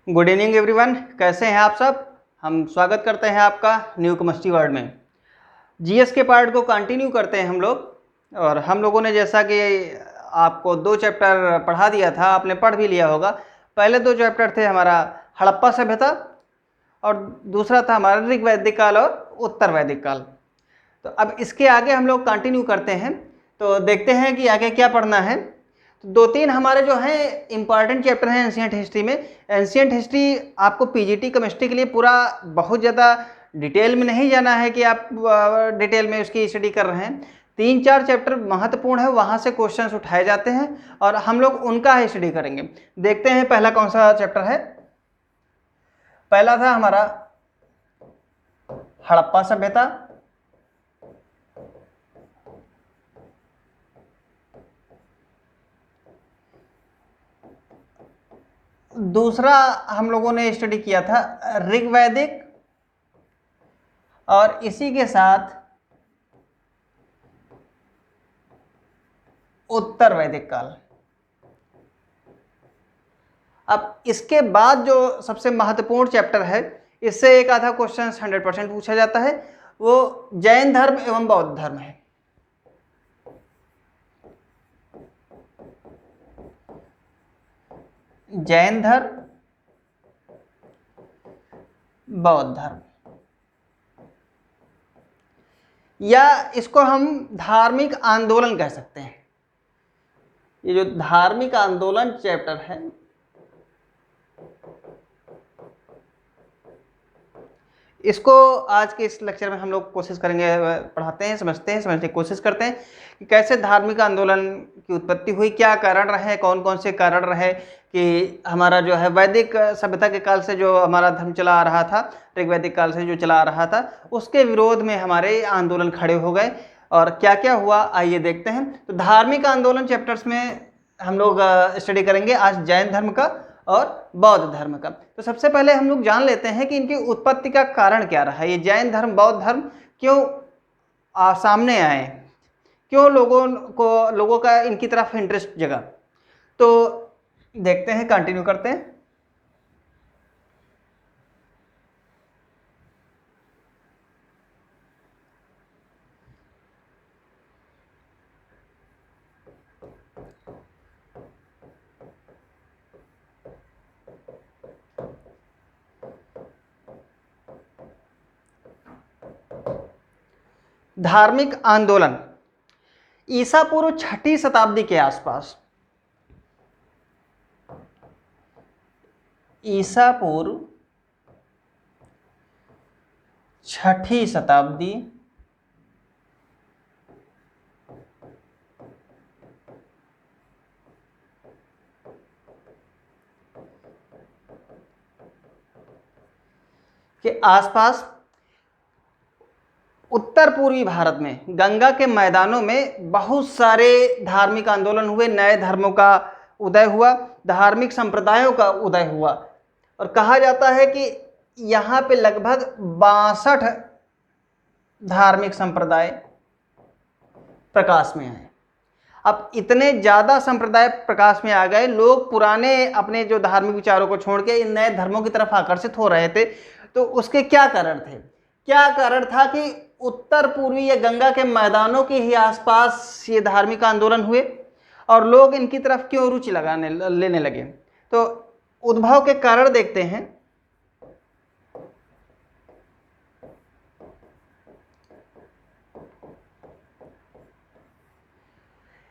Good evening everyone, कैसे हैं आप सब। हम स्वागत करते हैं आपका न्यू केमिस्ट्री वर्ल्ड में। जीएस के पार्ट को कंटिन्यू करते हैं हम लोग। और हम लोगों ने जैसा कि आपको 2 चैप्टर पढ़ा दिया था, आपने पढ़ भी लिया होगा। पहले 2 चैप्टर थे हमारा हड़प्पा सभ्यता और दूसरा था हमारा ऋग वैदिक काल और उत्तर वैदिक काल। तो अब इसके आगे हम लोग कंटिन्यू करते हैं, तो देखते हैं कि आगे क्या पढ़ना है। तो 2-3 हमारे जो हैं इंपॉर्टेंट चैप्टर हैं एंशिएंट हिस्ट्री में। एंशिएंट हिस्ट्री आपको पीजीटी केमिस्ट्री के लिए पूरा बहुत ज़्यादा डिटेल में नहीं जाना है कि आप डिटेल में उसकी स्टडी कर रहे हैं। 3-4 चैप्टर महत्वपूर्ण है, वहाँ से क्वेश्चंस उठाए जाते हैं और हम लोग उनका ही स्टडी करेंगे। देखते हैं पहला कौन सा चैप्टर है। पहला था हमारा हड़प्पा सभ्यता, दूसरा हम लोगों ने स्टडी किया था ऋग वैदिक और इसी के साथ उत्तर वैदिक काल। अब इसके बाद जो सबसे महत्वपूर्ण चैप्टर है, इससे एक आधा क्वेश्चन 100% पूछा जाता है, वो जैन धर्म एवं बौद्ध धर्म है। जैन धर्म, बौद्ध धर्म, या इसको हम धार्मिक आंदोलन कह सकते हैं। ये जो धार्मिक आंदोलन चैप्टर है, इसको आज के इस लेक्चर में हम लोग कोशिश करेंगे, पढ़ाते हैं, समझने की कोशिश करते हैं कि कैसे धार्मिक आंदोलन की उत्पत्ति हुई, क्या कारण रहे, कौन कौन से कारण रहे कि हमारा जो है वैदिक सभ्यता के काल से जो हमारा धर्म चला आ रहा था, ऋग वैदिक काल से जो चला आ रहा था, उसके विरोध में हमारे आंदोलन खड़े हो गए और क्या क्या हुआ, आइए देखते हैं। तो धार्मिक आंदोलन चैप्टर्स में हम लोग स्टडी करेंगे आज जैन धर्म का और बौद्ध धर्म का। तो सबसे पहले हम लोग जान लेते हैं कि इनकी उत्पत्ति का कारण क्या रहा। ये जैन धर्म बौद्ध धर्म क्यों सामने आए, क्यों लोगों का इनकी तरफ इंटरेस्ट जगा। तो देखते हैं, कंटिन्यू करते हैं। धार्मिक आंदोलन ईसा पूर्व 6ठी शताब्दी के आसपास, ईसा पूर्व 6ठी शताब्दी के आसपास उत्तर पूर्वी भारत में गंगा के मैदानों में बहुत सारे धार्मिक आंदोलन हुए, नए धर्मों का उदय हुआ, धार्मिक संप्रदायों का उदय हुआ। और कहा जाता है कि यहाँ पे लगभग 62 धार्मिक संप्रदाय प्रकाश में आए। अब इतने ज़्यादा संप्रदाय प्रकाश में आ गए, लोग पुराने अपने जो धार्मिक विचारों को छोड़ के इन नए धर्मों की तरफ आकर्षित हो रहे थे। तो उसके क्या कारण थे? क्या कारण था कि उत्तर पूर्वी या गंगा के मैदानों के ही आसपास ये धार्मिक आंदोलन हुए और लोग इनकी तरफ क्यों रुचि लेने लगे। तो उद्भव के कारण देखते हैं।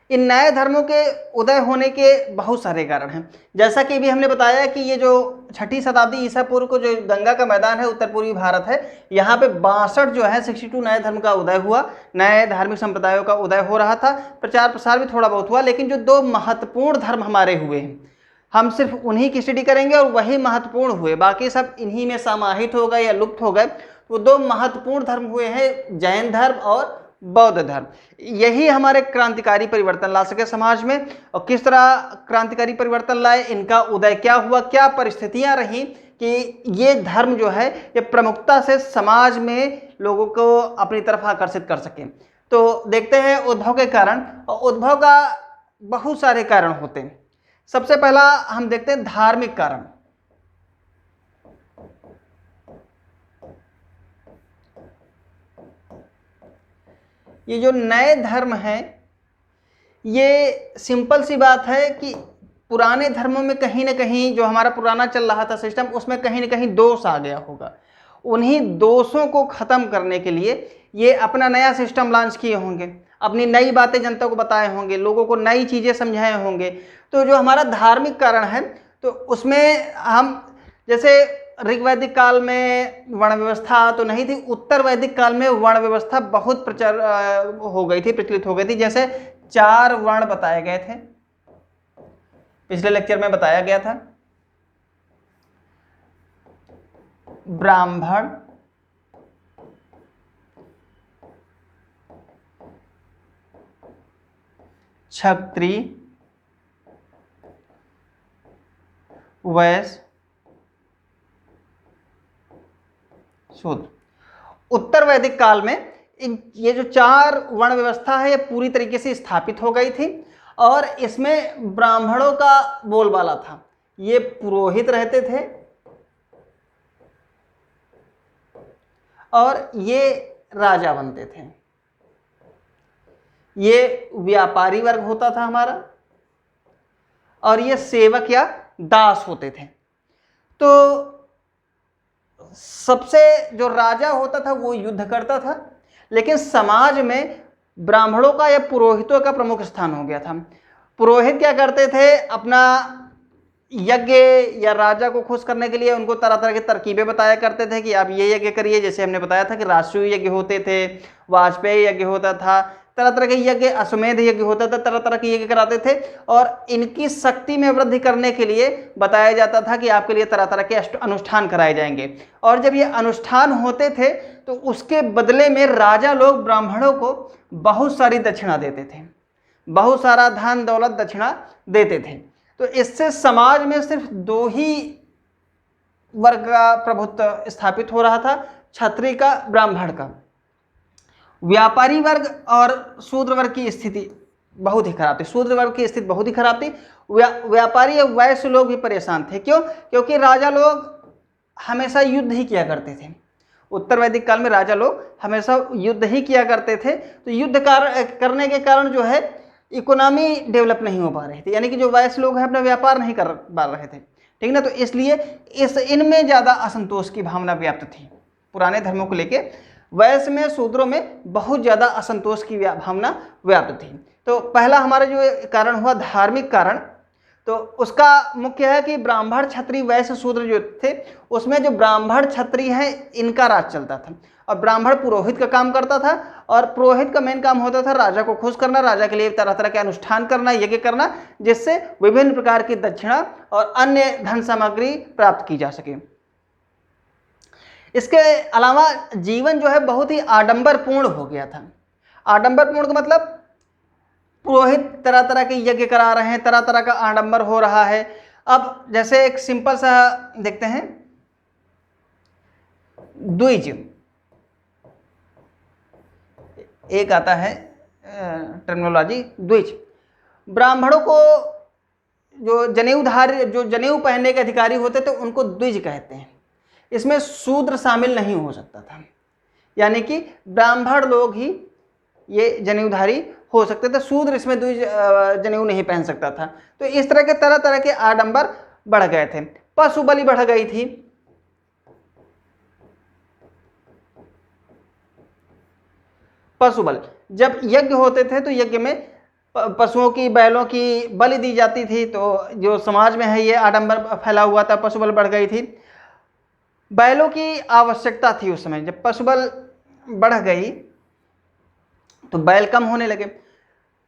इन नए धर्मों के उदय होने के बहुत सारे कारण हैं। जैसा कि भी हमने बताया कि ये जो 6ठी शताब्दी ईसा पूर्व को जो गंगा का मैदान है, उत्तर पूर्वी भारत है, यहाँ पे 62 जो है 62 नए धर्म का उदय हुआ, नए धार्मिक संप्रदायों का उदय हो रहा था। प्रचार प्रसार भी थोड़ा बहुत हुआ, लेकिन जो 2 महत्वपूर्ण धर्म हमारे हुए हैं, हम सिर्फ उन्हीं की स्टडी करेंगे और वही महत्वपूर्ण हुए, बाकी सब इन्हीं में समाहित हो गए या लुप्त हो गए। वो 2 महत्वपूर्ण धर्म हुए हैं, जैन धर्म और बौद्ध धर्म। यही हमारे क्रांतिकारी परिवर्तन ला सके समाज में। और किस तरह क्रांतिकारी परिवर्तन लाए, इनका उदय क्या हुआ, क्या परिस्थितियां रही कि ये धर्म जो है ये प्रमुखता से समाज में लोगों को अपनी तरफ आकर्षित कर सके। तो देखते हैं उद्भव के कारण। और उद्भव का बहुत सारे कारण होते हैं। सबसे पहला हम देखते हैं धार्मिक कारण। ये जो नए धर्म हैं, ये सिंपल सी बात है कि पुराने धर्मों में कहीं ना कहीं जो हमारा पुराना चल रहा था सिस्टम, उसमें कहीं ना कहीं दोष आ गया होगा। उन्हीं दोषों को ख़त्म करने के लिए ये अपना नया सिस्टम लॉन्च किए होंगे, अपनी नई बातें जनता को बताए होंगे, लोगों को नई चीज़ें समझाए होंगे। तो जो हमारा धार्मिक कारण है, तो उसमें हम जैसे ऋग वैदिक काल में वर्ण व्यवस्था तो नहीं थी, उत्तर वैदिक काल में वर्ण व्यवस्था बहुत हो गई थी, प्रचलित हो गई थी। जैसे 4 वर्ण बताए गए थे, पिछले लेक्चर में बताया गया था। ब्राह्मण, क्षत्रिय, वैश्य, शूद्र। उत्तर वैदिक काल में ये जो 4 वर्ण व्यवस्था है, ये पूरी तरीके से स्थापित हो गई थी और इसमें ब्राह्मणों का बोलबाला था। ये पुरोहित रहते थे और ये राजा बनते थे। ये व्यापारी वर्ग होता था हमारा, और ये सेवक या दास होते थे। तो सबसे जो राजा होता था वो युद्ध करता था, लेकिन समाज में ब्राह्मणों का या पुरोहितों का प्रमुख स्थान हो गया था। पुरोहित क्या करते थे, अपना यज्ञ या राजा को खुश करने के लिए उनको तरह तरह की तरकीबें बताया करते थे कि आप ये यज्ञ करिए। जैसे हमने बताया था कि राष्ट्रीय यज्ञ होते थे, वाजपेयी यज्ञ होता था, तरह तरह के यज्ञ, अश्वमेध यज्ञ होता था, तरह तरह के यज्ञ कराते थे। और इनकी शक्ति में वृद्धि करने के लिए बताया जाता था कि आपके लिए तरह तरह के अनुष्ठान कराए जाएंगे। और जब ये अनुष्ठान होते थे तो उसके बदले में राजा लोग ब्राह्मणों को बहुत सारी दक्षिणा देते थे, बहुत सारा धन दौलत दक्षिणा देते थे। तो इससे समाज में सिर्फ 2 ही वर्ग का प्रभुत्व स्थापित हो रहा था, क्षत्रिय का, ब्राह्मण का। व्यापारी वर्ग और शूद्र वर्ग की स्थिति बहुत ही खराब थी। शूद्र वर्ग की स्थिति बहुत ही खराब थी। व्यापारी और वैश्य लोग भी परेशान थे। क्यों? क्योंकि राजा लोग हमेशा युद्ध ही किया करते थे। उत्तर वैदिक काल में राजा लोग हमेशा युद्ध ही किया करते थे। तो युद्ध करने के कारण जो है इकोनॉमी डेवलप नहीं हो पा रही थी, यानी कि जो वैश्य लोग हैं अपना व्यापार नहीं कर पा रहे थे, ठीक ना। तो इसलिए इनमें ज़्यादा असंतोष की भावना व्याप्त थी पुराने धर्मों को लेके। वैश्य में, शूद्रों में बहुत ज़्यादा असंतोष की भावना व्याप्त थी। तो पहला हमारा जो कारण हुआ धार्मिक कारण, तो उसका मुख्य है कि ब्राह्मण, क्षत्रिय, वैश्य, शूद्र जो थे, उसमें जो ब्राह्मण क्षत्रिय हैं इनका राज चलता था। और ब्राह्मण पुरोहित का काम करता था, और पुरोहित का मेन काम होता था राजा को खुश करना, राजा के लिए तरह तरह के अनुष्ठान करना, यज्ञ करना, जिससे विभिन्न प्रकार की दक्षिणा और अन्य धन सामग्री प्राप्त की जा सके। इसके अलावा जीवन जो है बहुत ही आडंबरपूर्ण हो गया था। आडंबरपूर्ण का मतलब पुरोहित तरह तरह के यज्ञ करा रहे हैं, तरह तरह का आडंबर हो रहा है। अब जैसे एक सिंपल सा देखते हैं, द्विज एक आता है टर्मिनोलॉजी, द्विज। ब्राह्मणों को जो जनेऊ पहनने के अधिकारी होते थे उनको द्विज कहते हैं। इसमें शूद्र शामिल नहीं हो सकता था, यानी कि ब्राह्मण लोग ही ये जनेऊधारी हो सकते थे, शूद्र इसमें द्विज जनेऊ नहीं पहन सकता था। तो इस तरह के तरह तरह के आडंबर बढ़ गए थे। पशु बलि बढ़ गई थी। पशु बल, जब यज्ञ होते थे तो यज्ञ में पशुओं की, बैलों की बलि दी जाती थी। तो जो समाज में है ये आडंबर फैला हुआ था, पशु बल बढ़ गई थी। बैलों की आवश्यकता थी उस समय। जब पशु बल बढ़ गई तो बैल कम होने लगे।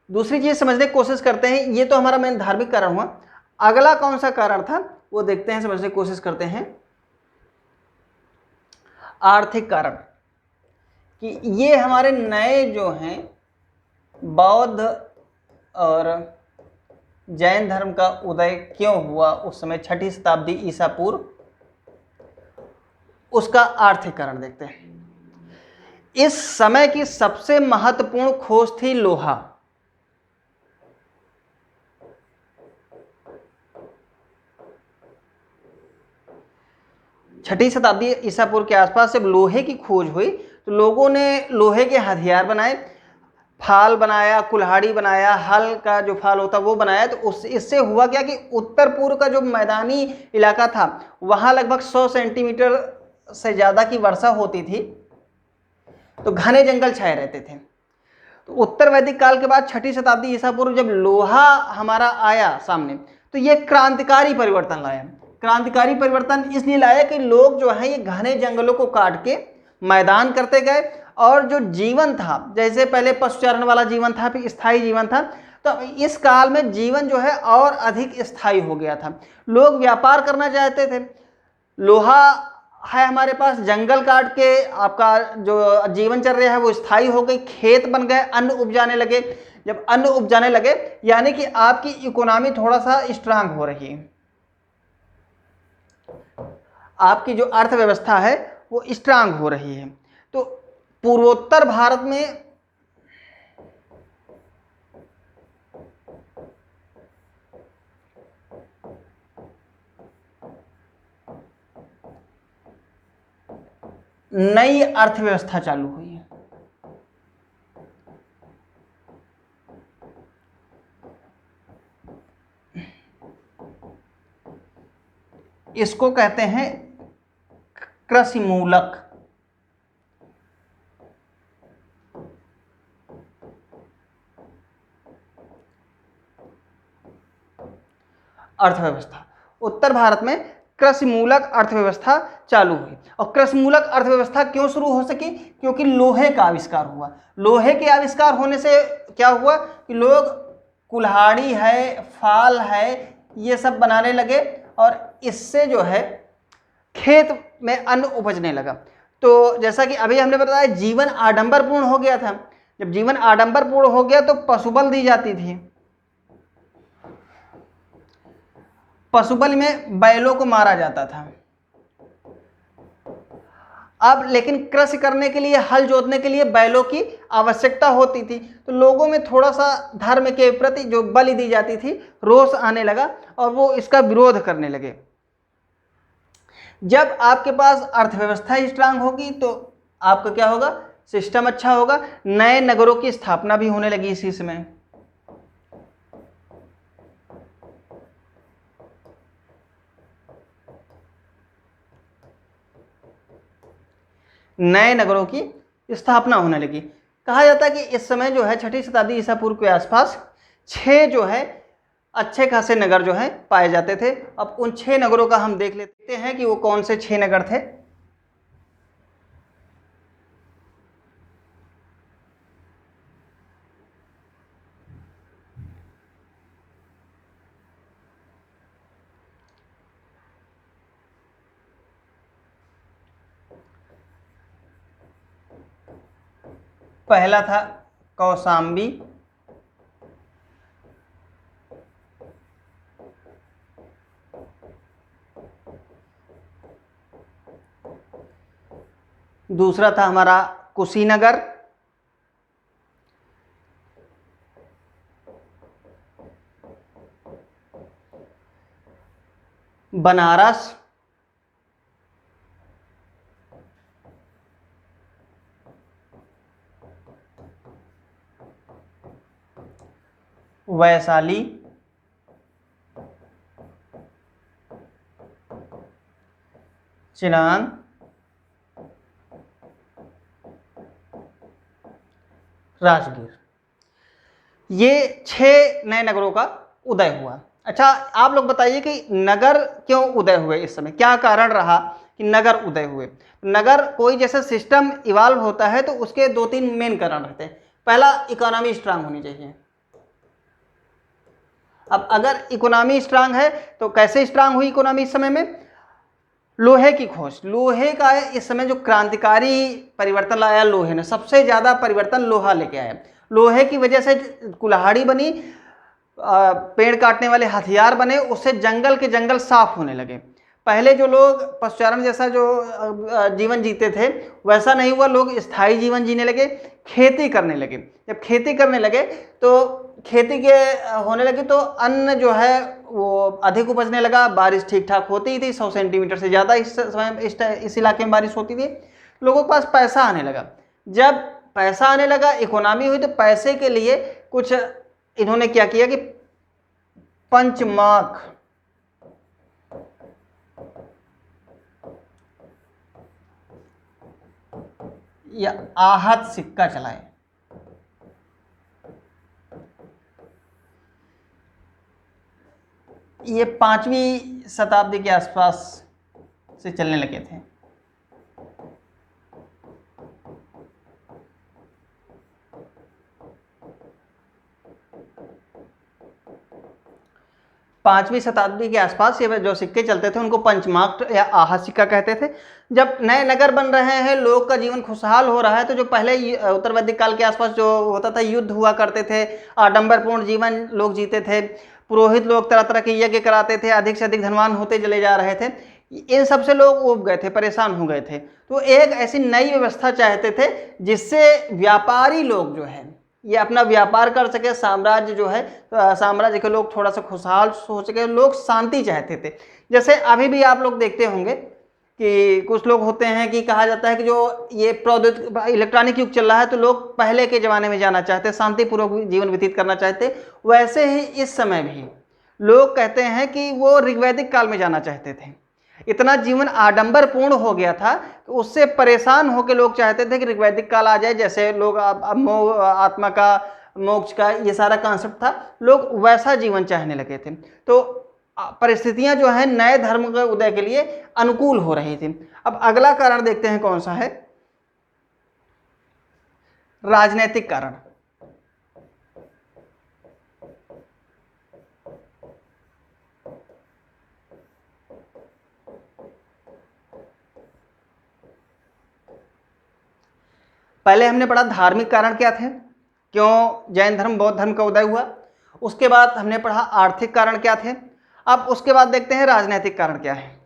दूसरी चीज समझने की कोशिश करते हैं, ये तो हमारा मेन धार्मिक कारण हुआ। अगला कौन सा कारण था वो देखते हैं, समझने की कोशिश करते हैं। आर्थिक कारण, कि ये हमारे नए जो हैं बौद्ध और जैन धर्म का उदय क्यों हुआ उस समय 6ठी शताब्दी ईसा पूर्व, उसका आर्थिक कारण देखते हैं। इस समय की सबसे महत्वपूर्ण खोज थी लोहा। छठी शताब्दी ईसा पूर्व के आसपास जब लोहे की खोज हुई तो लोगों ने लोहे के हथियार बनाए। फाल बनाया, कुल्हाड़ी बनाया, हल का जो फाल होता वो बनाया, तो इससे हुआ क्या कि उत्तर पूर्व का जो मैदानी इलाका था वहाँ लगभग 100 सेंटीमीटर से ज़्यादा की वर्षा होती थी, तो घने जंगल छाए रहते थे। तो उत्तर वैदिक काल के बाद 6ठी शताब्दी ईसा पूर्व जब लोहा हमारा आया सामने, तो ये क्रांतिकारी परिवर्तन लाया। क्रांतिकारी परिवर्तन इसलिए लाया कि लोग जो है ये घने जंगलों को काट के मैदान करते गए, और जो जीवन था, जैसे पहले पशुचारण वाला जीवन था, फिर स्थायी जीवन था, तो इस काल में जीवन जो है और अधिक स्थायी हो गया था। लोग व्यापार करना चाहते थे, लोहा है हमारे पास, जंगल काट के आपका जो जीवन चल रहा है वो स्थायी हो गई, खेत बन गए, अन्न उपजाने लगे। जब अन्न उपजाने लगे यानी कि आपकी इकोनॉमी थोड़ा सा स्ट्रांग हो रही है, आपकी जो अर्थव्यवस्था है वो स्ट्रांग हो रही है। तो पूर्वोत्तर भारत में नई अर्थव्यवस्था चालू हुई है। इसको कहते हैं कृषि मूलक। अर्थव्यवस्था उत्तर भारत में कृषि मूलक अर्थव्यवस्था चालू हुई। और कृषि मूलक अर्थव्यवस्था क्यों शुरू हो सकी? क्योंकि लोहे का आविष्कार हुआ। लोहे के आविष्कार होने से क्या हुआ कि लोग कुल्हाड़ी है, फाल है, ये सब बनाने लगे, और इससे जो है खेत में अन्न उपजने लगा। तो जैसा कि अभी हमने बताया, जीवन आडंबरपूर्ण हो गया था। जब जीवन आडंबरपूर्ण हो गया तो पशुबल दी जाती थी। पशुबल में बैलों को मारा जाता था। अब लेकिन कृषि करने के लिए, हल जोतने के लिए बैलों की आवश्यकता होती थी, तो लोगों में थोड़ा सा धर्म के प्रति जो बलि दी जाती थी रोष आने लगा, और वो इसका विरोध करने लगे। जब आपके पास अर्थव्यवस्था स्ट्रांग होगी तो आपका क्या होगा, सिस्टम अच्छा होगा। नए नगरों की स्थापना भी होने लगी इसी समय। नए नगरों की स्थापना होने लगी। कहा जाता है कि इस समय जो है 6ठी शताब्दी ईसा पूर्व के आसपास 6 जो है अच्छे खासे नगर जो है पाए जाते थे। अब उन 6 नगरों का हम देख लेते हैं कि वो कौन से 6 नगर थे। पहला था कौशाम्बी, दूसरा था हमारा कुशीनगर, बनारस, वैशाली, चिरांग, राजगीर। ये 6 नए नगरों का उदय हुआ। अच्छा, आप लोग बताइए कि नगर क्यों उदय हुए? इस समय क्या कारण रहा कि नगर उदय हुए? नगर, कोई जैसा सिस्टम इवाल्व होता है तो उसके 2-3 मेन कारण रहते हैं। पहला, इकोनॉमी स्ट्रांग होनी चाहिए। अब अगर इकोनॉमी स्ट्रांग है तो कैसे स्ट्रांग हुई इकोनॉमी इस समय में? लोहे की खोज। लोहे का इस समय जो क्रांतिकारी परिवर्तन लाया लोहे ने, सबसे ज़्यादा परिवर्तन लोहा लेके आया। लोहे की वजह से कुल्हाड़ी बनी, पेड़ काटने वाले हथियार बने, उससे जंगल के जंगल साफ होने लगे। पहले जो लोग पशुचारण जैसा जो जीवन जीते थे वैसा नहीं हुआ, लोग स्थायी जीवन जीने लगे, खेती करने लगे। जब खेती करने लगे तो खेती के होने लगी तो अन्न जो है वो अधिक उपजने लगा, बारिश ठीक ठाक होती थी, 100 सेंटीमीटर से ज़्यादा इस समय इस इलाके में बारिश होती थी, लोगों के पास पैसा आने लगा। जब पैसा आने लगा, इकोनॉमी हुई, तो पैसे के लिए कुछ इन्होंने क्या किया कि पंचमार्क या आहत सिक्का चलाए। ये 5वीं शताब्दी के आसपास से चलने लगे थे। पांचवी शताब्दी के आसपास ये जो सिक्के चलते थे उनको पंचमार्क या आहत सिक्का कहते थे। जब नए नगर बन रहे हैं, लोग का जीवन खुशहाल हो रहा है, तो जो पहले उत्तर वैदिक काल के आसपास जो होता था, युद्ध हुआ करते थे, आडंबरपूर्ण जीवन लोग जीते थे, पुरोहित लोग तरह तरह के यज्ञ कराते थे, अधिक से अधिक धनवान होते चले जा रहे थे, इन सब से लोग उब गए थे, परेशान हो गए थे। तो एक ऐसी नई व्यवस्था चाहते थे जिससे व्यापारी लोग जो है ये अपना व्यापार कर सके, साम्राज्य जो है साम्राज्य के लोग थोड़ा सा खुशहाल हो सके, लोग शांति चाहते थे। जैसे अभी भी आप लोग देखते होंगे कि कुछ लोग होते हैं कि कहा जाता है कि जो ये प्रौद्योगिक इलेक्ट्रॉनिक युग चल रहा है, तो लोग पहले के ज़माने में जाना चाहते, शांतिपूर्वक जीवन व्यतीत करना चाहते। वैसे ही इस समय भी लोग कहते हैं कि वो ऋग्वैदिक काल में जाना चाहते थे। इतना जीवन आडंबरपूर्ण हो गया था कि उससे परेशान होकर लोग चाहते थे कि ऋग्वैदिक काल आ जाए। जैसे लोग आत्मा का, मोक्ष का, ये सारा कॉन्सेप्ट था, लोग वैसा जीवन चाहने लगे थे। तो परिस्थितियां जो है नए धर्म के उदय के लिए अनुकूल हो रही थी। अब अगला कारण देखते हैं कौन सा है, राजनीतिक कारण। पहले हमने पढ़ा धार्मिक कारण क्या थे, क्यों जैन धर्म बौद्ध धर्म का उदय हुआ। उसके बाद हमने पढ़ा आर्थिक कारण क्या थे। अब उसके बाद देखते हैं राजनीतिक कारण क्या है।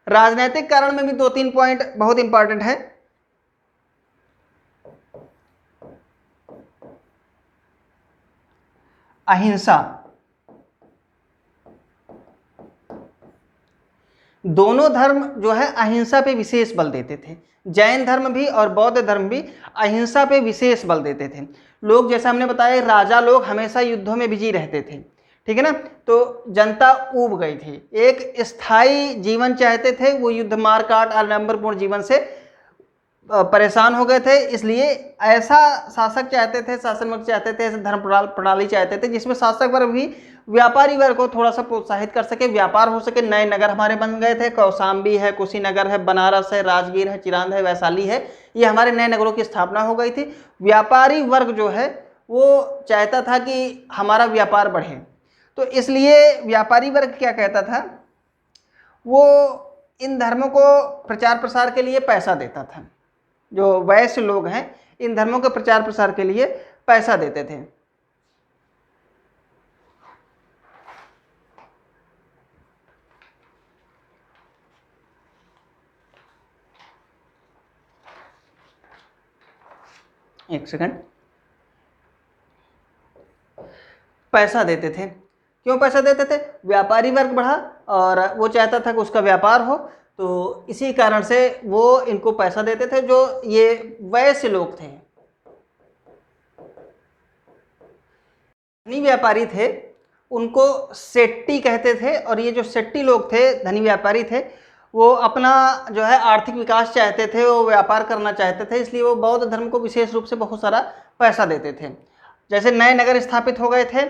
राजनीतिक कारण में भी 2-3 पॉइंट बहुत इंपॉर्टेंट है। अहिंसा, दोनों धर्म जो है अहिंसा पे विशेष बल देते थे। जैन धर्म भी और बौद्ध धर्म भी अहिंसा पे विशेष बल देते थे। लोग, जैसा हमने बताया, राजा लोग हमेशा युद्धों में बिजी रहते थे, ठीक है ना, तो जनता ऊब गई थी, एक स्थायी जीवन चाहते थे, वो युद्ध मार काट आडंबरपूर्ण जीवन से परेशान हो गए थे। इसलिए ऐसा शासक चाहते थे, शासन वर्ग चाहते थे, ऐसे धर्म प्रणाली चाहते थे जिसमें शासक वर्ग भी व्यापारी वर्ग को थोड़ा सा प्रोत्साहित कर सके, व्यापार हो सके। नए नगर हमारे बन गए थे, कौशाम्बी है, कुशीनगर है, बनारस है, राजगीर है, चिरांद है, वैशाली है, ये हमारे नए नगरों की स्थापना हो गई थी। व्यापारी वर्ग जो है वो चाहता था कि हमारा व्यापार बढ़े, तो इसलिए व्यापारी वर्ग क्या कहता था, वो इन धर्मों को प्रचार प्रसार के लिए पैसा देता था। जो वैश्य लोग हैं इन धर्मों के प्रचार प्रसार के लिए पैसा देते थे। एक सेकंड, पैसा देते थे। क्यों पैसा देते थे? व्यापारी वर्ग बढ़ा और वो चाहता था कि उसका व्यापार हो, तो इसी कारण से वो इनको पैसा देते थे। जो ये वैश्य लोग थे, धनी व्यापारी थे, उनको सेट्टी कहते थे। और ये जो सेट्टी लोग थे, धनी व्यापारी थे, वो अपना जो है आर्थिक विकास चाहते थे, वो व्यापार करना चाहते थे, इसलिए वो बौद्ध धर्म को विशेष रूप से बहुत सारा पैसा देते थे। जैसे नए नगर स्थापित हो गए थे,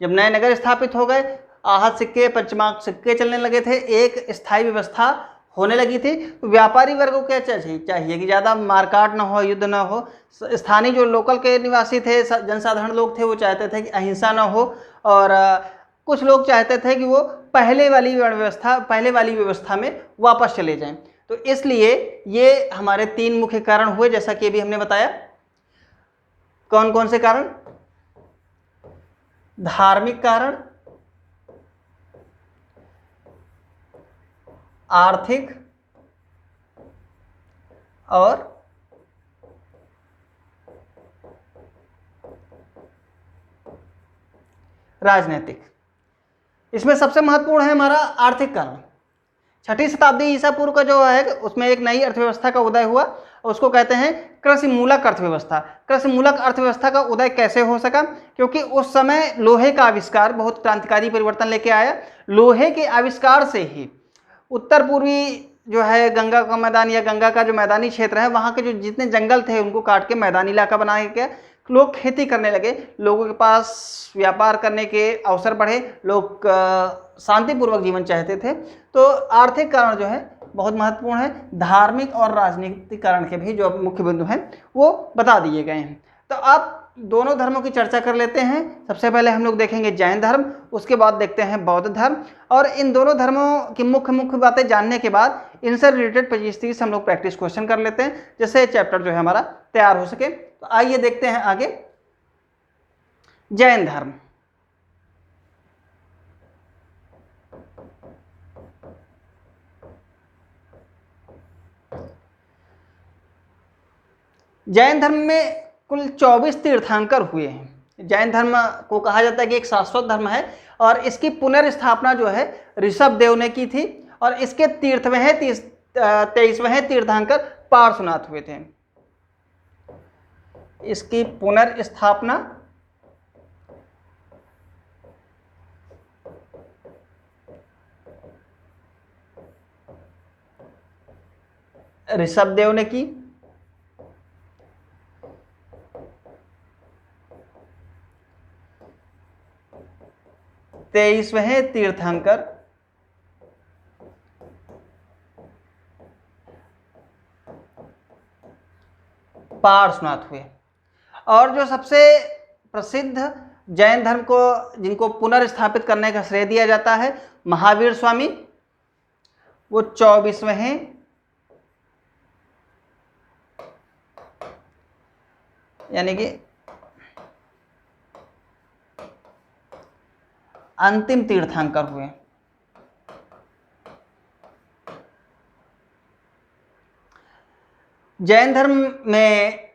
जब नए नगर स्थापित हो गए, आहत सिक्के, पंचमार्क सिक्के चलने लगे थे, एक स्थायी व्यवस्था होने लगी थी, तो व्यापारी वर्ग को क्या चाहिए कि ज़्यादा मारकाट ना हो, युद्ध ना हो। स्थानीय जो लोकल के निवासी थे, जनसाधारण लोग थे, वो चाहते थे कि अहिंसा ना हो, और कुछ लोग चाहते थे कि वो पहले वाली व्यवस्था में वापस चले जाएं। तो इसलिए ये हमारे 3 मुख्य कारण हुए, जैसा कि अभी हमने बताया। कौन कौन से कारण? धार्मिक कारण, आर्थिक और राजनीतिक। इसमें सबसे महत्वपूर्ण है हमारा आर्थिक कारण। 6ठी शताब्दी ईसा पूर्व का जो है उसमें एक नई अर्थव्यवस्था का उदय हुआ, उसको कहते हैं कृषि मूलक अर्थव्यवस्था। कृषि मूलक अर्थव्यवस्था का उदय कैसे हो सका? क्योंकि उस समय लोहे का आविष्कार बहुत क्रांतिकारी परिवर्तन लेके आया। लोहे के आविष्कार से ही उत्तर पूर्वी जो है गंगा का मैदान या गंगा का जो मैदानी क्षेत्र है, वहाँ के जो जितने जंगल थे उनको काट के मैदानी इलाका बनाया गया। लोग खेती करने लगे, लोगों के पास व्यापार करने के अवसर बढ़े, लोग शांतिपूर्वक जीवन चाहते थे। तो आर्थिक कारण जो है बहुत महत्वपूर्ण है, धार्मिक और राजनीतिक कारण के भी जो मुख्य बिंदु हैं वो बता दिए गए हैं। तो आप दोनों धर्मों की चर्चा कर लेते हैं। सबसे पहले हम लोग देखेंगे जैन धर्म, उसके बाद देखते हैं बौद्ध धर्म। और इन दोनों धर्मों की मुख्य मुख्य बातें जानने के बाद इनसे रिलेटेड 25-30 हम लोग प्रैक्टिस क्वेश्चन कर लेते हैं, जिससे चैप्टर जो है हमारा तैयार हो सके। तो आइए देखते हैं आगे जैन धर्म। जैन धर्म में कुल 24 तीर्थंकर हुए हैं। जैन धर्म को कहा जाता है कि एक शाश्वत धर्म है और इसकी पुनर्स्थापना जो है ऋषभ देव ने की थी और इसके 23वें तीर्थंकर पार्श्वनाथ हुए थे। इसकी पुनर्स्थापना ऋषभ देव ने की। तेईसवें तीर्थंकर पार्श्वनाथ हुए। और जो सबसे प्रसिद्ध जैन धर्म को जिनको पुनर्स्थापित करने का श्रेय दिया जाता है, महावीर स्वामी, वो 24वें यानी कि अंतिम तीर्थंकर हुए। जैन धर्म में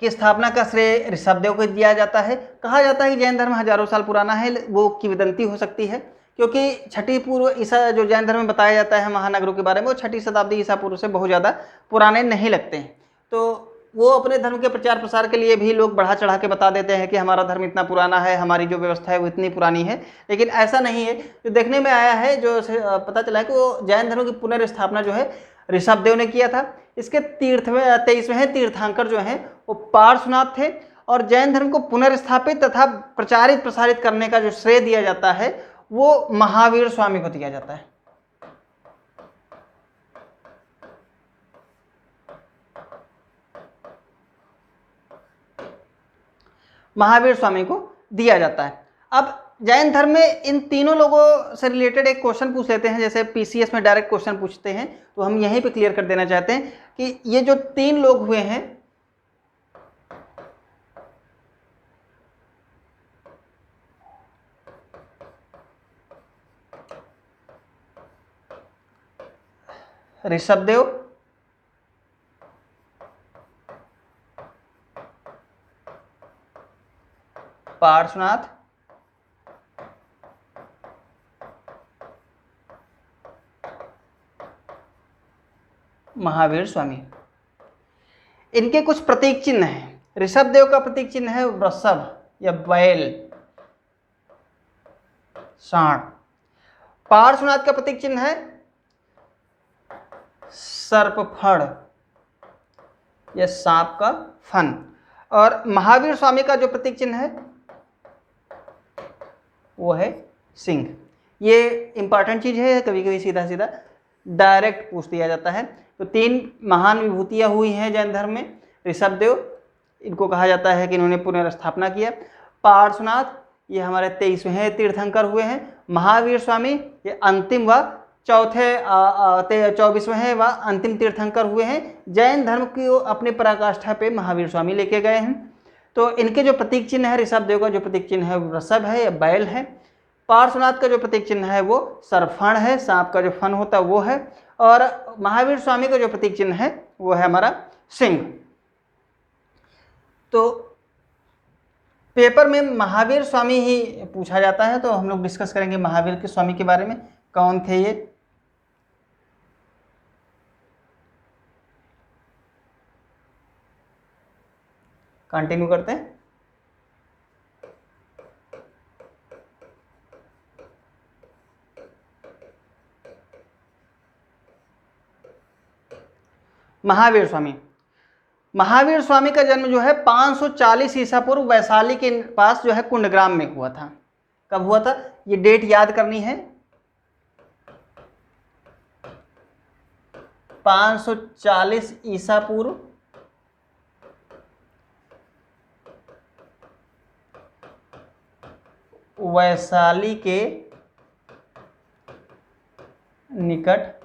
की स्थापना का श्रेय ऋषभदेव को दिया जाता है। कहा जाता है कि जैन धर्म हजारों साल पुराना है, वो किंवदंती हो सकती है क्योंकि छठी पूर्व ईसा जो जैन धर्म में बताया जाता है महानगरों के बारे में, वो 6ठी शताब्दी ईसा पूर्व से बहुत ज़्यादा पुराने नहीं लगते हैं। तो वो अपने धर्म के प्रचार प्रसार के लिए भी लोग बढ़ा चढ़ा के बता देते हैं कि हमारा धर्म इतना पुराना है, हमारी जो व्यवस्था है वो इतनी पुरानी है, लेकिन ऐसा नहीं है। जो देखने में आया है, जो पता चला है कि वो जैन धर्म की पुनर्स्थापना जो है ऋषभदेव ने किया था। इसके 23वें तीर्थंकर जो हैं वो पार्श्वनाथ थे। और जैन धर्म को पुनर्स्थापित तथा प्रचारित प्रसारित करने का जो श्रेय दिया जाता है वो महावीर स्वामी को दिया जाता है। महावीर स्वामी को दिया जाता है। अब जैन धर्म में इन तीनों लोगों से रिलेटेड एक क्वेश्चन पूछ लेते हैं, जैसे पीसीएस में डायरेक्ट क्वेश्चन पूछते हैं, तो हम यहीं पे क्लियर कर देना चाहते हैं कि ये जो 3 लोग हुए हैं, ऋषभदेव, पार्श्वनाथ, महावीर स्वामी, इनके कुछ प्रतीक चिन्ह हैं। ऋषभदेव का प्रतीक चिन्ह है वृषभ या बैल, सांड। पार्श्वनाथ का प्रतीक चिन्ह है सर्पफड़ या सांप का फन। और महावीर स्वामी का जो प्रतीक चिन्ह है वो है सिंह। ये इंपॉर्टेंट चीज है, कभी कभी सीधा सीधा डायरेक्ट पूछ दिया जाता है। तो 3 महान विभूतियां हुई हैं जैन धर्म में। ऋषभदेव, इनको कहा जाता है कि इन्होंने पुनर्स्थापना किया। पार्श्वनाथ, ये हमारे 23वें तीर्थंकर हुए हैं। महावीर स्वामी, ये अंतिम व 24वें व अंतिम तीर्थंकर हुए हैं। जैन धर्म की अपनी पराकाष्ठा पे महावीर स्वामी लेके गए हैं। तो इनके जो प्रतीक चिन्ह है, ऋषभदेव का जो प्रतीक चिन्ह है वृषभ है या बैल है। पार्श्वनाथ का जो प्रतीक चिन्ह है वो सर्फण है, सांप का जो फन होता है वो है। और महावीर स्वामी का जो प्रतीक चिन्ह है वो है हमारा सिंह। तो पेपर में महावीर स्वामी ही पूछा जाता है, तो हम लोग डिस्कस करेंगे महावीर के स्वामी के बारे में। कौन थे ये? कंटिन्यू करते हैं। महावीर स्वामी, महावीर स्वामी का जन्म जो है 540 ईसा पूर्व वैशाली के पास जो है कुंडग्राम में हुआ था। कब हुआ था, ये डेट याद करनी है। 540 ईसा पूर्व वैशाली के निकट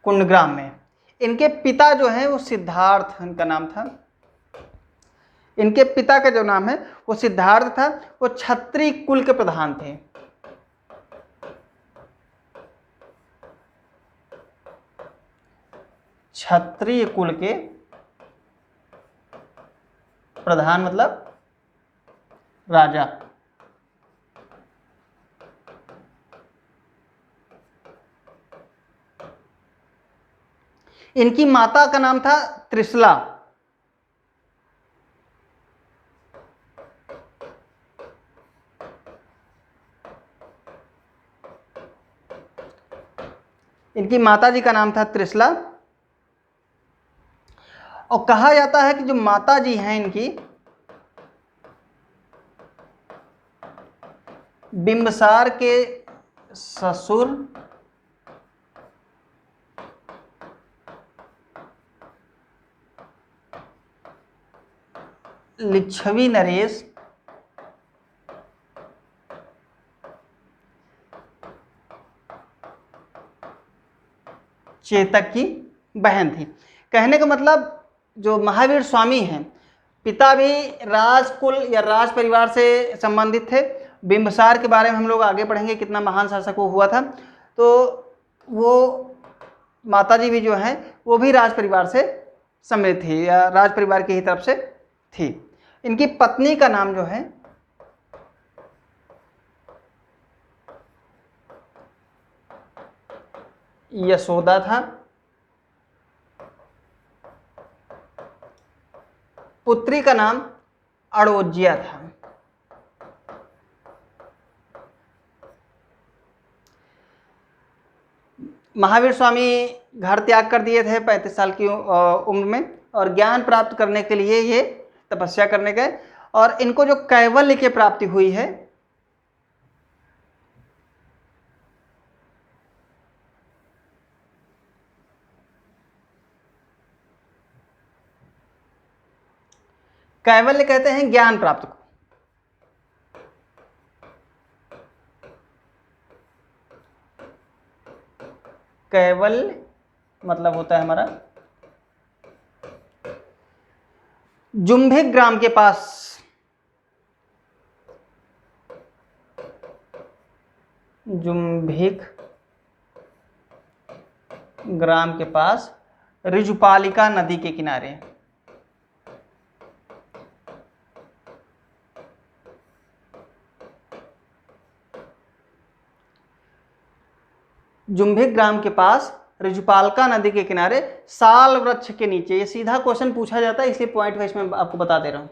कुंडग्राम में। इनके पिता जो हैं वो सिद्धार्थ, इनका नाम था। इनके पिता का जो नाम है वो सिद्धार्थ था। वो क्षत्रिय कुल के प्रधान थे। क्षत्रिय कुल के प्रधान मतलब राजा। इनकी माता का नाम था त्रिशला। इनकी माता जी का नाम था त्रिशला। और कहा जाता है कि जो माता जी हैं इनकी, बिंबसार के ससुर लिच्छवी नरेश चेतक की बहन थी। कहने का मतलब जो महावीर स्वामी हैं, पिता भी राजकुल या राज परिवार से संबंधित थे। बिंबसार के बारे में हम लोग आगे पढ़ेंगे, कितना महान शासक वो हुआ था। तो वो माताजी भी जो हैं वो भी राज परिवार से सम्मिलित थी या राज परिवार की ही तरफ से थी। इनकी पत्नी का नाम जो है यशोदा था। पुत्री का नाम अड़ोजिया था। महावीर स्वामी घर त्याग कर दिए थे 35 साल की उम्र में, और ज्ञान प्राप्त करने के लिए ये तपस्या करने गए। और इनको जो कैवल्य की प्राप्ति हुई है, कैवल्य कहते हैं ज्ञान प्राप्त को। कैवल्य मतलब होता है हमारा जुम्भिक ग्राम के पास, जुम्भिक ग्राम के पास ऋजुपालिका नदी के किनारे। जुम्भिक ग्राम के पास ऋजुपालिका नदी के किनारे साल वृक्ष के नीचे। ये सीधा क्वेश्चन पूछा जाता है, इसलिए पॉइंट वाइज में आपको बता दे रहा हूं।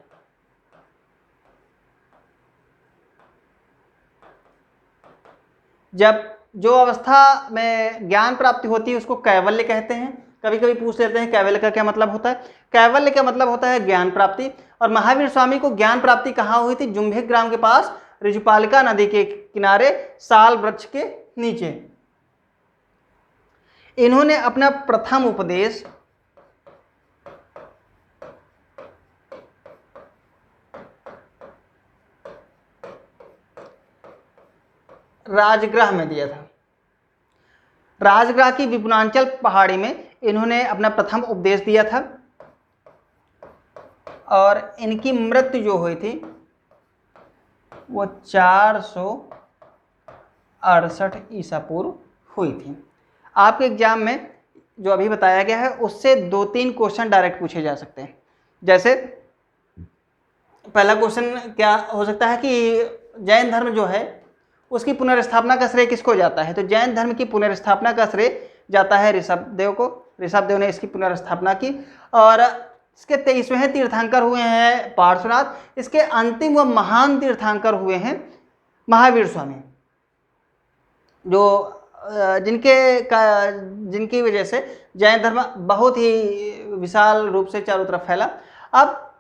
जब जो अवस्था में ज्ञान प्राप्ति होती है उसको कैवल्य कहते हैं। कभी कभी पूछ लेते हैं कैवल्य का क्या मतलब होता है। कैवल्य का मतलब होता है ज्ञान प्राप्ति। और महावीर स्वामी को ज्ञान प्राप्ति कहाँ हुई थी? जुम्भिक ग्राम के पास ऋजुपालिका नदी के किनारे साल वृक्ष के नीचे। इन्होंने अपना प्रथम उपदेश राजगृह में दिया था। राजगृह की विपुलांचल पहाड़ी में इन्होंने अपना प्रथम उपदेश दिया था। और इनकी मृत्यु जो हुई थी वो 468 ईसा पूर्व हुई थी। आपके एग्जाम में जो अभी बताया गया है उससे 2-3 क्वेश्चन डायरेक्ट पूछे जा सकते हैं। जैसे पहला क्वेश्चन क्या हो सकता है कि जैन धर्म जो है उसकी पुनर्स्थापना का श्रेय किसको जाता है? तो जैन धर्म की पुनर्स्थापना का श्रेय जाता है ऋषभदेव को। ऋषभदेव ने इसकी पुनर्स्थापना की। और इसके 23वें तीर्थंकर हुए हैं पार्श्वनाथ। इसके अंतिम व महान तीर्थंकर हुए हैं महावीर स्वामी, जो जिनकी वजह से जैन धर्म बहुत ही विशाल रूप से चारों तरफ फैला। अब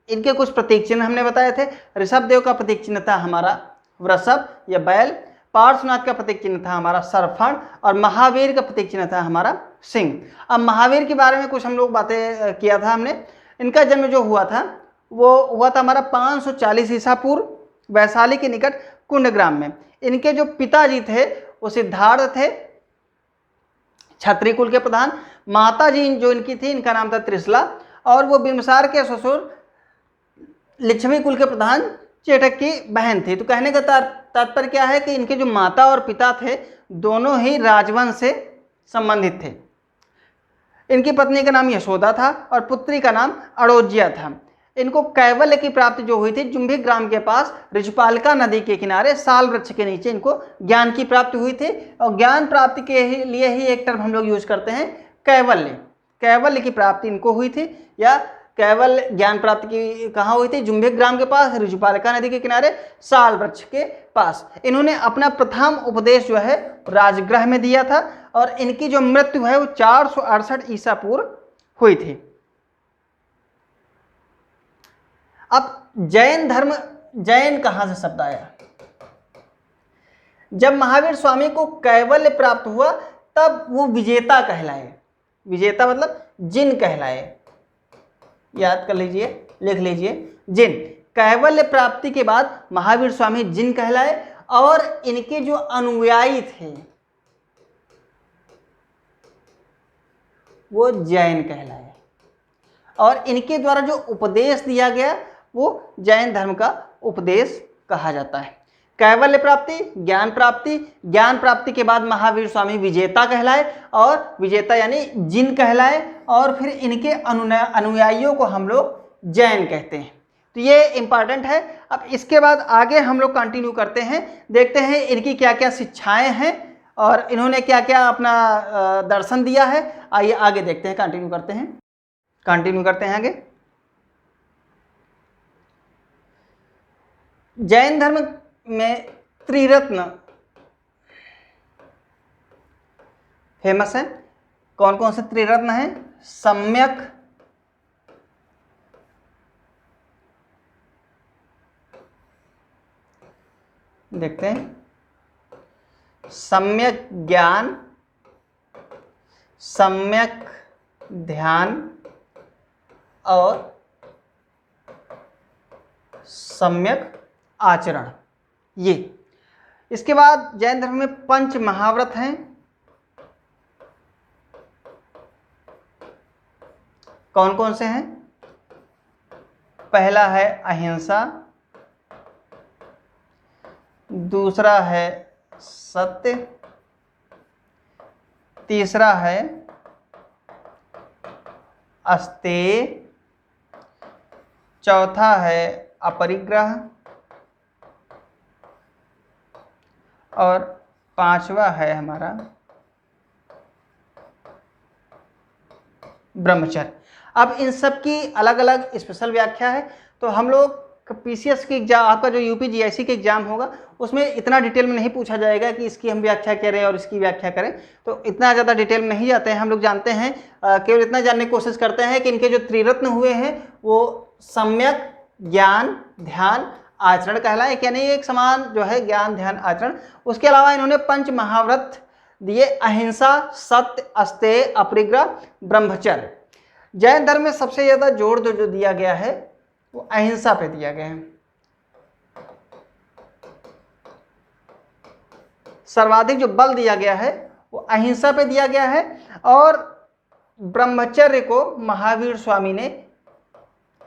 इनके कुछ प्रतीक चिन्ह हमने बताए थे। ऋषभदेव का प्रतीक चिन्ह था हमारा वृषभ या बैल, पार्श्वनाथ का प्रतीक चिन्ह था हमारा सरफण, और महावीर का प्रतीक चिन्ह था हमारा सिंह। अब महावीर के बारे में कुछ हम लोग बातें किया था हमने। इनका जन्म जो हुआ था वो हुआ था हमारा 540 ईसा पूर्व वैशाली के निकट कुंडग्राम में। इनके जो पिताजी थे वो सिद्धार्थ थे, क्षत्रिय कुल के प्रधान। माता जी जो इनकी थी इनका नाम था त्रिशला, और वो बिंबिसार के ससुर लिच्छवी कुल के प्रधान चेटक की बहन थी। तो कहने का तात्पर्य क्या है कि इनके जो माता और पिता थे दोनों ही राजवंश से संबंधित थे। इनकी पत्नी का नाम यशोदा था और पुत्री का नाम अड़ोज्या था। इनको कैवल्य की प्राप्ति जो हुई थी जुम्भिक ग्राम के पास ऋजुपालिका नदी के किनारे साल वृक्ष के नीचे इनको ज्ञान की प्राप्ति हुई थी। और ज्ञान प्राप्ति के लिए ही एक टर्म हम लोग यूज करते हैं कैवल्य। कैवल्य की प्राप्ति इनको हुई थी, या कैवल्य ज्ञान प्राप्ति की कहाँ हुई थी? जुम्भिक ग्राम के पास ऋजुपालिका नदी के किनारे साल वृक्ष के पास। इन्होंने अपना प्रथम उपदेश जो है राजगृह में दिया था, और इनकी जो मृत्यु है वो 468 ईसा पूर्व हुई थी। अब जैन धर्म, जैन कहाँ से शब्द आया? जब महावीर स्वामी को कैवल्य प्राप्त हुआ तब वो विजेता कहलाए। विजेता मतलब जिन कहलाए, याद कर लीजिए, लिख लीजिए, जिन। कैवल्य प्राप्ति के बाद महावीर स्वामी जिन कहलाए, और इनके जो अनुयायी थे वो जैन कहलाए, और इनके द्वारा जो उपदेश दिया गया वो जैन धर्म का उपदेश कहा जाता है। कैवल्य प्राप्ति, ज्ञान प्राप्ति, ज्ञान प्राप्ति के बाद महावीर स्वामी विजेता कहलाए, और विजेता यानी जिन कहलाए, और फिर इनके अनुयायियों को हम लोग जैन कहते हैं। तो ये इंपॉर्टेंट है। अब इसके बाद आगे हम लोग कंटिन्यू करते हैं, देखते हैं इनकी क्या क्या शिक्षाएं हैं और इन्होंने क्या क्या अपना दर्शन दिया है। आइए आगे देखते हैं, कंटिन्यू करते हैं आगे। जैन धर्म में त्रिरत्न फेमस है। कौन कौन से त्रिरत्न हैं? सम्यक, देखते हैं, सम्यक ज्ञान, सम्यक ध्यान और सम्यक आचरण। ये इसके बाद जैन धर्म में पंच महाव्रत हैं। कौन कौन से हैं? पहला है अहिंसा, दूसरा है सत्य, तीसरा है अस्तेय, चौथा है अपरिग्रह, और पांचवा है हमारा ब्रह्मचर्य। अब इन सब की अलग अलग स्पेशल व्याख्या है। तो हम लोग पीसीएस की एग्जाम, आपका जो यूपी जीआईसी के एग्जाम होगा उसमें इतना डिटेल में नहीं पूछा जाएगा कि इसकी हम व्याख्या करें और इसकी व्याख्या करें, तो इतना ज़्यादा डिटेल में नहीं जाते हैं। हम लोग जानते हैं, केवल इतना जानने की कोशिश करते हैं कि इनके जो त्रिरत्न हुए हैं वो सम्यक ज्ञान, ध्यान, आचरण कहलाए, यानी एक समान जो है ज्ञान, ध्यान, आचरण। उसके अलावा इन्होंने पंच महाव्रत दिए, अहिंसा, सत्य, अस्तेय, अपरिग्रह, ब्रह्मचर्य। जैन धर्म में सबसे ज़्यादा जोर जो दिया गया है वो अहिंसा पे दिया गया है। सर्वाधिक जो बल दिया गया है वो अहिंसा पे दिया गया है, और ब्रह्मचर्य को महावीर स्वामी ने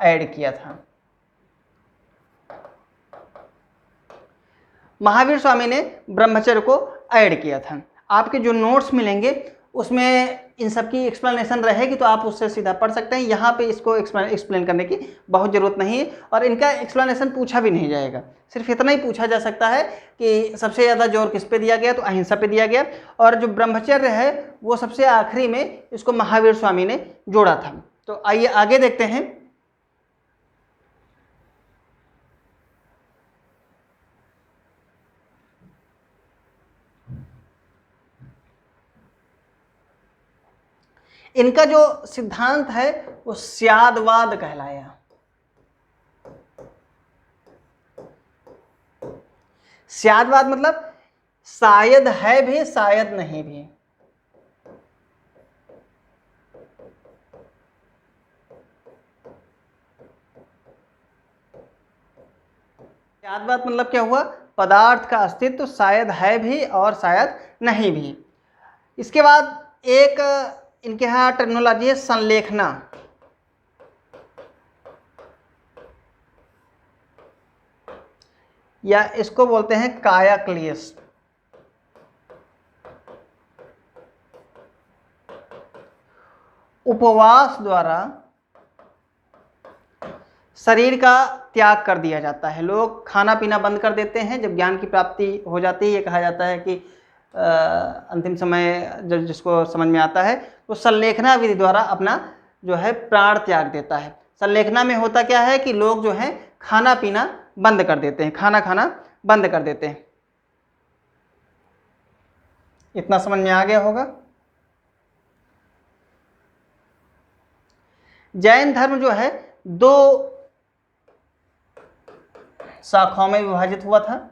ऐड किया था। महावीर स्वामी ने ब्रह्मचर्य को ऐड किया था। आपके जो नोट्स मिलेंगे उसमें इन सब की एक्सप्लेनेशन रहेगी, तो आप उससे सीधा पढ़ सकते हैं। यहाँ पे इसको एक्सप्लेन करने की बहुत ज़रूरत नहीं है, और इनका एक्सप्लेनेशन पूछा भी नहीं जाएगा। सिर्फ इतना ही पूछा जा सकता है कि सबसे ज़्यादा जोर किस पे दिया गया, तो अहिंसा पे दिया गया, और जो ब्रह्मचर्य है वो सबसे आखिरी में इसको महावीर स्वामी ने जोड़ा था। तो आइए आगे देखते हैं। इनका जो सिद्धांत है वो स्यादवाद कहलाया। स्यादवाद मतलब शायद है भी शायद नहीं भी। स्यादवाद मतलब क्या हुआ, पदार्थ का अस्तित्व शायद है भी और शायद नहीं भी। इसके बाद एक इनके यहाँ टर्मिनोलॉजी है संलेखना। या इसको बोलते हैं काया क्लेश। उपवास द्वारा शरीर का त्याग कर दिया जाता है। लोग खाना पीना बंद कर देते हैं जब ज्ञान की प्राप्ति हो जाती है। ये कहा जाता है कि अंतिम समय जब जिसको समझ में आता है तो संलेखना विधि द्वारा अपना जो है प्राण त्याग देता है। संलेखना में होता क्या है कि लोग जो है खाना पीना बंद कर देते हैं, खाना खाना बंद कर देते हैं। इतना समझ में आ गया होगा। जैन धर्म जो है दो शाखाओं में विभाजित हुआ था।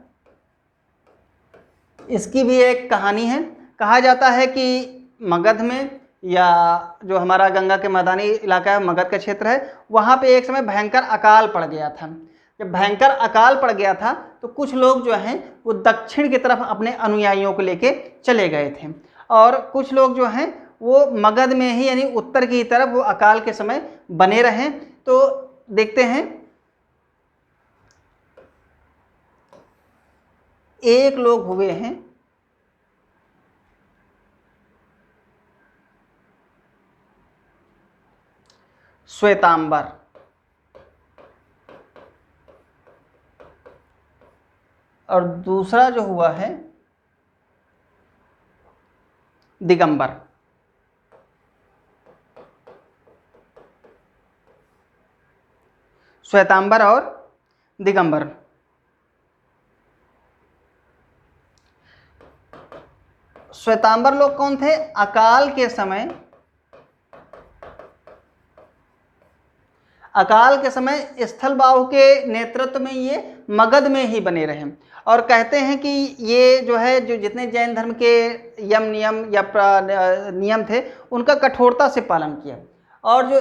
इसकी भी एक कहानी है। कहा जाता है कि मगध में, या जो हमारा गंगा के मैदानी इलाका है, मगध का क्षेत्र है, वहाँ पे एक समय भयंकर अकाल पड़ गया था। जब भयंकर अकाल पड़ गया था तो कुछ लोग जो हैं वो दक्षिण की तरफ अपने अनुयायियों को लेके चले गए थे, और कुछ लोग जो हैं वो मगध में ही यानी उत्तर की तरफ वो अकाल के समय बने रहे। तो देखते हैं, एक लोग हुए हैं श्वेतांबर, और दूसरा जो हुआ है दिगंबर। श्वेतांबर और दिगंबर। श्वेतांबर लोग कौन थे? अकाल के समय, अकाल के समय स्थलबाहु के नेतृत्व में ये मगध में ही बने रहे, और कहते हैं कि ये जो है जो जितने जैन धर्म के यम नियम या नियम थे उनका कठोरता से पालन किया। और जो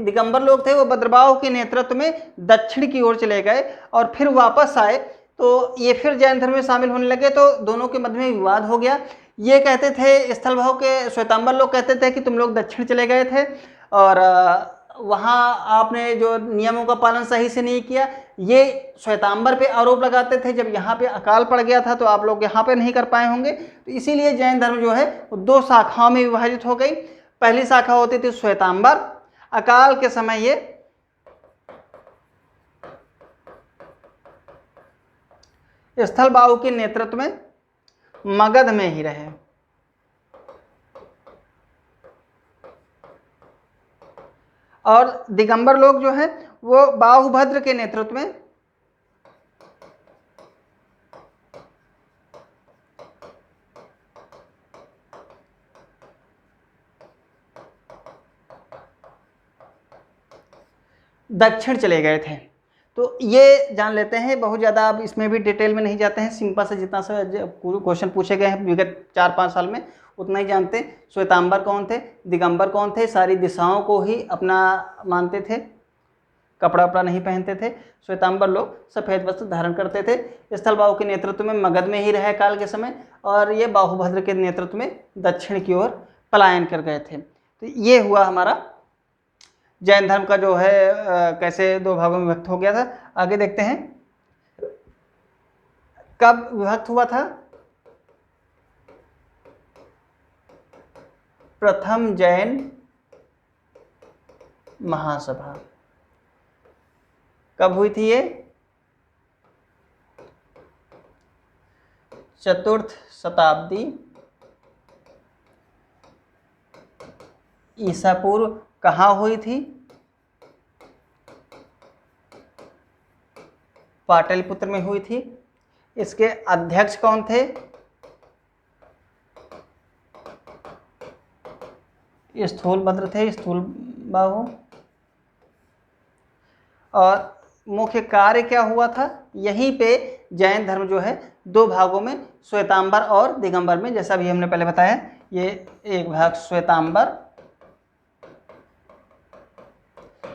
दिगंबर लोग थे वो भद्रबाहु के नेतृत्व में दक्षिण की ओर चले गए और फिर वापस आए, तो ये फिर जैन धर्म में शामिल होने लगे, तो दोनों के मध्य में विवाद हो गया। ये कहते थे, स्थलभाव के श्वेतांबर लोग कहते थे कि तुम लोग दक्षिण चले गए थे और वहाँ आपने जो नियमों का पालन सही से नहीं किया। ये श्वेतांबर पे आरोप लगाते थे, जब यहाँ पे अकाल पड़ गया था तो आप लोग यहाँ पे नहीं कर पाए होंगे। तो इसीलिए जैन धर्म जो है वो दो शाखाओं में विभाजित हो गई। पहली शाखा होती थी श्वेतांबर, अकाल के समय ये स्थलबाहु के नेतृत्व में मगध में ही रहे। और दिगंबर लोग जो हैं वो बाहुभद्र के नेतृत्व में दक्षिण चले गए थे। तो ये जान लेते हैं, बहुत ज़्यादा अब इसमें भी डिटेल में नहीं जाते हैं, सिंपल से जितना सा क्वेश्चन पूछे गए हैं विगत 4-5 साल में उतना ही जानते हैं। श्वेतांबर कौन थे, दिगंबर कौन थे, सारी दिशाओं को ही अपना मानते थे, कपड़ा वपड़ा नहीं पहनते थे। श्वेतांबर लोग सफ़ेद वस्त्र धारण करते थे। स्थलबाहु के नेतृत्व में मगध में ही रहे काल के समय, और ये बाहुभद्र के नेतृत्व में दक्षिण की ओर पलायन कर गए थे। तो ये हुआ हमारा जैन धर्म का जो है कैसे दो भागों में विभक्त हो गया था। आगे देखते हैं कब विभक्त हुआ था। प्रथम जैन महासभा कब हुई थी? ये 4th शताब्दी ईसा पूर्व। कहाँ हुई थी? पाटलिपुत्र में हुई थी। इसके अध्यक्ष कौन थे? स्थूलभद्र थे, स्थूलबाहु। और मुख्य कार्य क्या हुआ था? यहीं पे जैन धर्म जो है दो भागों में, श्वेतांबर और दिगंबर में, जैसा भी हमने पहले बताया, ये एक भाग श्वेतांबर,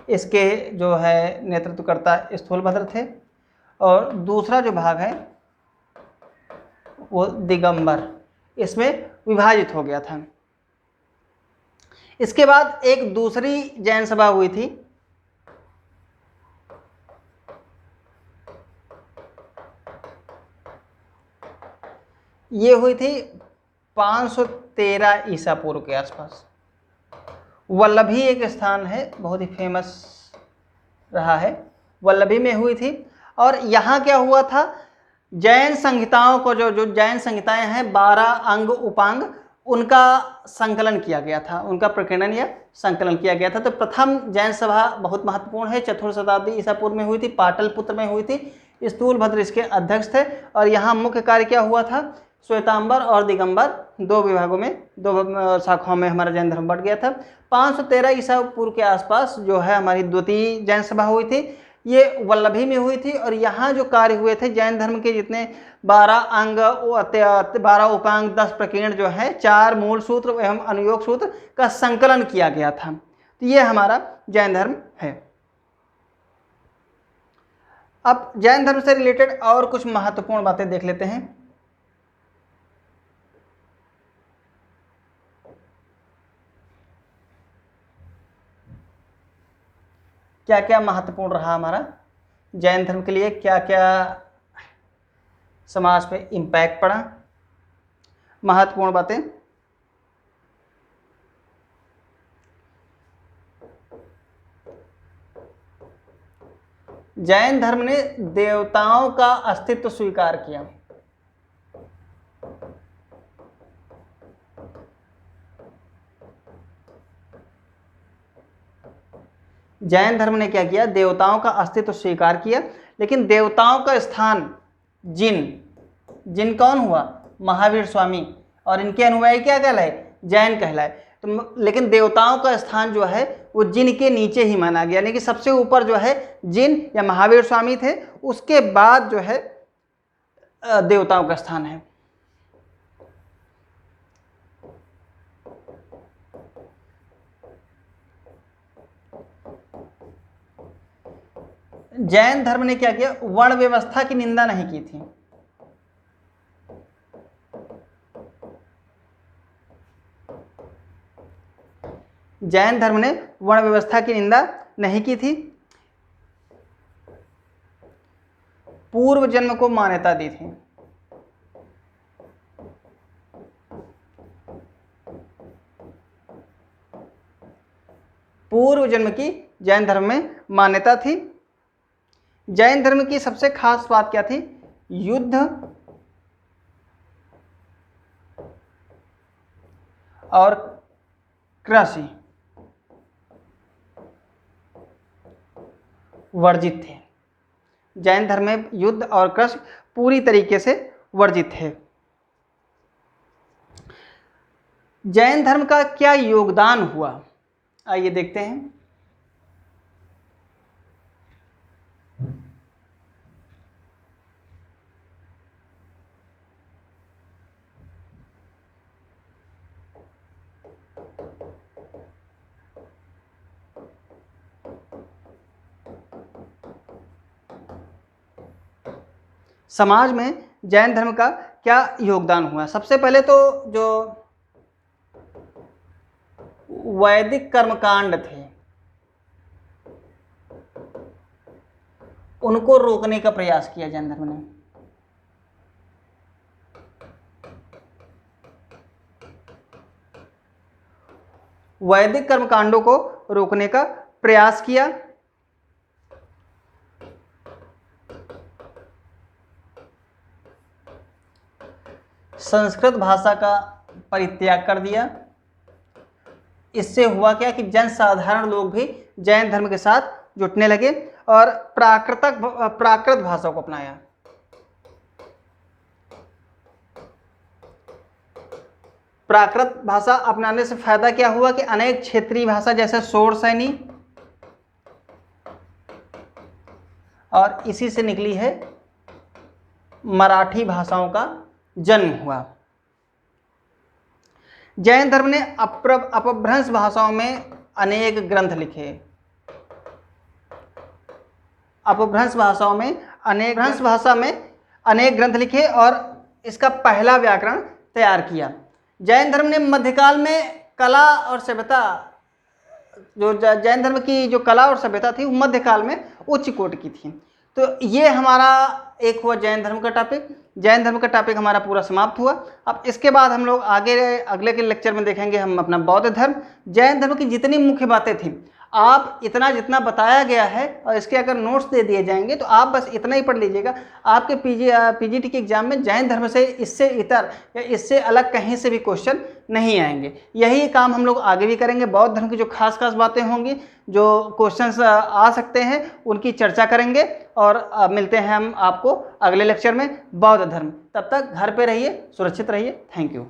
इसके जो है नेतृत्वकर्ता स्थूलभद्र थे, और दूसरा जो भाग है वो दिगंबर, इसमें विभाजित हो गया था। इसके बाद एक दूसरी जैन सभा हुई थी, ये हुई थी 513 ईसा पूर्व के आसपास। वल्लभी एक स्थान है, बहुत ही फेमस रहा है, वल्लभी में हुई थी। और यहाँ क्या हुआ था? जैन संहिताओं को, जो जैन संहिताएं हैं 12 अंग उपांग, उनका संकलन किया गया था, उनका प्रकीर्णन या संकलन किया गया था। तो प्रथम जैन सभा बहुत महत्वपूर्ण है, 4th शताब्दी ईसा पूर्व में हुई थी, पाटलिपुत्र में हुई थी। स्थूलभद्र इसके अध्यक्ष थे। और यहाँ मुख्य कार्य क्या हुआ था? श्वेतांबर और दिगंबर दो विभागों में, दो शाखाओं में हमारा जैन धर्म बढ़ गया था। 513 ईसा पूर्व के आसपास जो है हमारी द्वितीय जैन सभा हुई थी, ये वल्लभी में हुई थी। और यहाँ जो कार्य हुए थे, जैन धर्म के जितने 12 अंग, 12 उपांग, 10 प्रकीर्ण जो है, 4 मूल सूत्र एवं अनुयोग सूत्र का संकलन किया गया था। तो ये हमारा जैन धर्म है। अब जैन धर्म से रिलेटेड और कुछ महत्वपूर्ण बातें देख लेते हैं। क्या क्या महत्वपूर्ण रहा हमारा जैन धर्म के लिए, क्या क्या समाज पे इम्पैक्ट पड़ा, महत्वपूर्ण बातें। जैन धर्म ने देवताओं का अस्तित्व स्वीकार किया। जैन धर्म ने क्या किया? देवताओं का अस्तित्व स्वीकार किया। लेकिन देवताओं का स्थान जिन कौन हुआ? महावीर स्वामी। और इनके अनुयायी क्या कहलाए? जैन कहलाए। तो लेकिन देवताओं का स्थान जो है वो जिन के नीचे ही माना गया, यानी कि सबसे ऊपर जो है जिन या महावीर स्वामी थे, उसके बाद जो है देवताओं का स्थान है। जैन धर्म ने क्या किया? वर्ण व्यवस्था की निंदा नहीं की थी। जैन धर्म ने वर्ण व्यवस्था की निंदा नहीं की थी, पूर्व जन्म को मान्यता दी थी। पूर्व जन्म की जैन धर्म में मान्यता थी। जैन धर्म की सबसे खास बात क्या थी? युद्ध और कृषि वर्जित थे। जैन धर्म में युद्ध और कृषि पूरी तरीके से वर्जित है। जैन धर्म का क्या योगदान हुआ, आइए देखते हैं। समाज में जैन धर्म का क्या योगदान हुआ? सबसे पहले तो जो वैदिक कर्मकांड थे उनको रोकने का प्रयास किया जैन धर्म ने। वैदिक कर्मकांडों को रोकने का प्रयास किया। संस्कृत भाषा का परित्याग कर दिया। इससे हुआ क्या कि जन साधारण लोग भी जैन धर्म के साथ जुटने लगे और प्राकृत भाषा को अपनाया। प्राकृत भाषा अपनाने से फायदा क्या हुआ कि अनेक क्षेत्रीय भाषा जैसे शौरसैनी और इसी से निकली है मराठी भाषाओं का जन्म हुआ। जैन धर्म ने अपभ्रंश भाषाओं में अनेक ग्रंथ लिखे। अपभ्रंश भाषा में अनेक ग्रंथ लिखे और इसका पहला व्याकरण तैयार किया। जैन धर्म ने मध्यकाल में कला और सभ्यता, जो जैन धर्म की जो कला और सभ्यता थी वो मध्यकाल में उच्च कोटि की थी। तो ये हमारा एक हुआ जैन धर्म का टॉपिक। जैन धर्म का टॉपिक हमारा पूरा समाप्त हुआ। अब इसके बाद हम लोग अगले के लेक्चर में देखेंगे हम अपना बौद्ध धर्म। जैन धर्म की जितनी मुख्य बातें थी, आप इतना जितना बताया गया है और इसके अगर नोट्स दे दिए जाएंगे तो आप बस इतना ही पढ़ लीजिएगा। आपके पीजीटी के एग्जाम में जैन धर्म से इससे इतर या इससे अलग कहीं से भी क्वेश्चन नहीं आएंगे। यही काम हम लोग आगे भी करेंगे। बौद्ध धर्म की जो खास बातें होंगी, जो क्वेश्चंस आ सकते हैं, उनकी चर्चा करेंगे और मिलते हैं हम आपको अगले लेक्चर में बौद्ध धर्म। तब तक घर पे रहिए, सुरक्षित रहिए। Thank you.